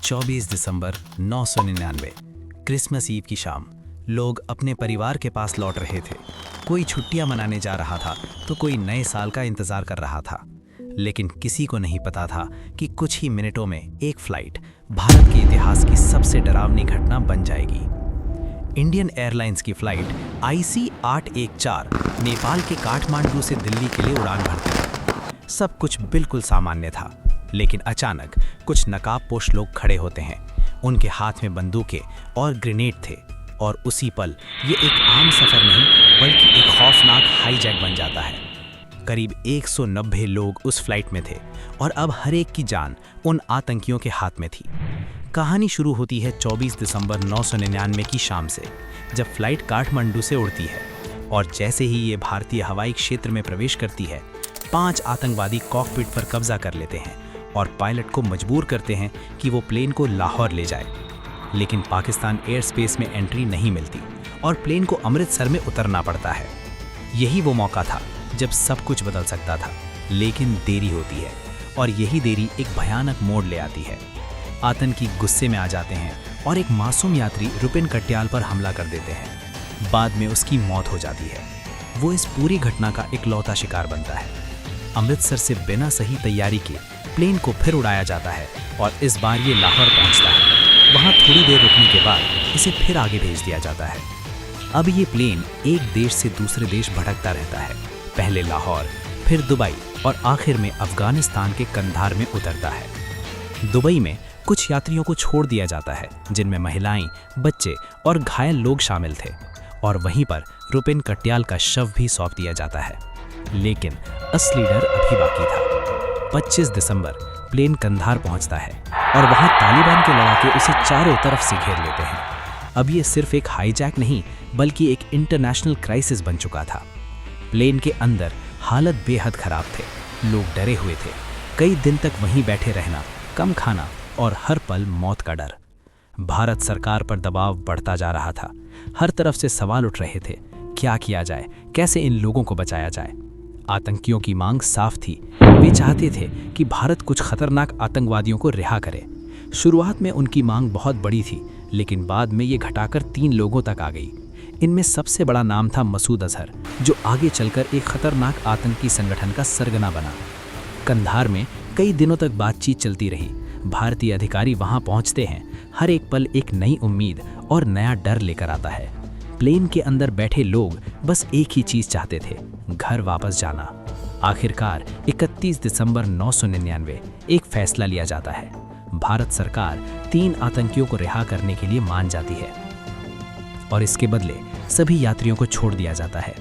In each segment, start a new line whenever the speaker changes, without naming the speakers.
24 दिसंबर 999 Christmas ewe की शाम। लोग अपने परिवार के पास लौट रहे थे। कोई छुट्टियां मनाने जा रहा था तो कोई नए साल का इंतजार कर रहा था। लेकिन किसी को नहीं पता था कि कुछ ही मिनटों में एक फ्लाइट भारत के इतिहास की सबसे डरावनी घटना बन जाएगी। इंडियन एयरलाइंस की फ्लाइट IC 814 नेपाल के काठमांडू से दिल्ली के लिए उड़ान भरती थी। सब कुछ बिल्कुल सामान्य था, लेकिन अचानक कुछ नकाबपोश लोग खड़े होते हैं। उनके हाथ में बंदूकें और ग्रेनेड थे, और उसी पल ये एक आम सफर नहीं बल्कि एक खौफनाक हाईजैक बन जाता है। करीब 190 लोग उस फ्लाइट में थे और अब हर एक की जान उन आतंकियों के हाथ में थी। कहानी शुरू होती है 24 दिसंबर 999 की शाम से, जब फ्लाइट काठमांडू से उड़ती है और जैसे ही ये भारतीय हवाई क्षेत्र में प्रवेश करती है, 5 आतंकवादी कॉकपिट पर कब्जा कर लेते हैं और पायलट को मजबूर करते हैं कि वो प्लेन को लाहौर ले जाए। लेकिन पाकिस्तान एयर स्पेस में एंट्री नहीं मिलती और प्लेन को अमृतसर में उतरना पड़ता है। यही वो मौका था जब सब कुछ बदल सकता था, लेकिन देरी होती है और यही देरी एक भयानक मोड़ ले आती है। आतंकी गुस्से में आ जाते हैं और एक मासूम यात्री रुपिन कट्याल पर हमला कर देते हैं। बाद में उसकी मौत हो जाती है। वो इस पूरी घटना का इकलौता शिकार बनता है। अमृतसर से बिना सही तैयारी के प्लेन को फिर उड़ाया जाता है और इस बार ये लाहौर पहुंचता है। वहां थोड़ी देर रुकने के बाद इसे फिर आगे भेज दिया जाता है। अब ये प्लेन एक देश से दूसरे देश भटकता रहता है। पहले लाहौर, फिर दुबई और आखिर में अफगानिस्तान के कंधार में उतरता है। दुबई में कुछ यात्रियों को छोड़ दिया जाता है, जिनमें महिलाएं, बच्चे और घायल लोग शामिल थे, और वहीं पर रुपिन कट्याल का शव भी सौंप दिया जाता है। लेकिन असली डर अभी बाकी था। 25 दिसंबर प्लेन कंधार पहुंचता है और वहां तालिबान के लड़ाके उसे चारों तरफ से घेर लेते हैं। अब ये सिर्फ एक हाईजैक नहीं बल्कि एक इंटरनेशनल क्राइसिस बन चुका था। प्लेन के अंदर हालत बेहद खराब थे। लोग डरे हुए थे। कई दिन तक वहीं बैठे रहना, कम खाना और हर पल मौत का डर। भारत सरकार पर दबाव बढ़ता जा रहा था। हर तरफ से सवाल उठ रहे थे, क्या किया जाए, कैसे इन लोगों को बचाया जाए। आतंकियों की मांग साफ थी। वे चाहते थे कि भारत कुछ खतरनाक आतंकवादियों को रिहा करे। शुरुआत में उनकी मांग बहुत बड़ी थी, लेकिन बाद में ये घटाकर 3 लोगों तक आ गई। इनमें सबसे बड़ा नाम था मसूद अजहर, जो आगे चलकर एक खतरनाक आतंकी संगठन का सरगना बना। कंधार में कई दिनों तक बातचीत चलती रही। भारतीय अधिकारी वहां पहुंचते हैं। हर एक पल एक नई उम्मीद और नया डर लेकर आता है। प्लेन के अंदर बैठे लोग बस एक ही चीज चाहते थे, घर वापस जाना। आखिरकार 31 दिसंबर 999 एक फैसला लिया जाता है। भारत सरकार 3 आतंकियों को रिहा करने के लिए मान जाती है और इसके बदले सभी यात्रियों को छोड़ दिया जाता है।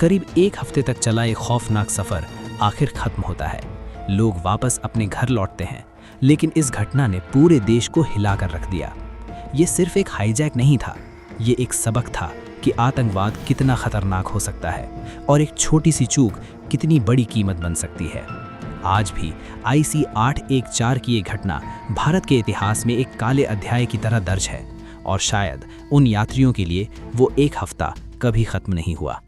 करीब 1 हफ्ते तक चला एक खौफनाक सफर आखिर खत्म होता है। लोग वापस अपने घर लौटते हैं, लेकिन इस घटना ने पूरे देश को हिलाकर रख दिया। ये सिर्फ एक हाईजैक नहीं था, ये एक सबक था कि आतंकवाद कितना खतरनाक हो सकता है और एक छोटी सी चूक कितनी बड़ी कीमत बन सकती है। आज भी IC 814 की ये घटना भारत के इतिहास में एक काले अध्याय की तरह दर्ज है, और शायद उन यात्रियों के लिए वो एक हफ्ता कभी खत्म नहीं हुआ।